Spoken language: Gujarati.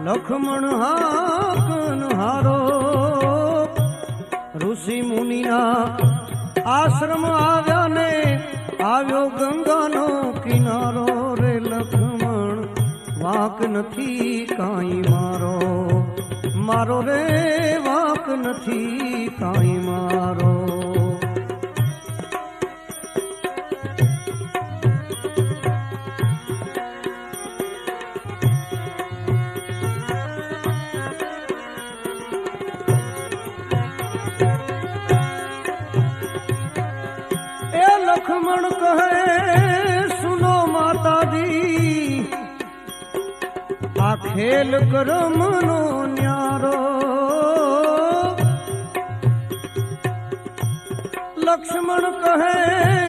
લખમણ હાકન હારો ઋષિ મુનિના આશ્રમ આવ્યા ને આવ્યો ગંગાનો કિનારો રે લખમણ વાંક નથી કાંઈ મારો મારો રે વાંક નથી કાંઈ મારો લખમણ કહે સુનો માતાજી આ ખેલ કરમનો ન્યારો લક્ષ્મણ કહે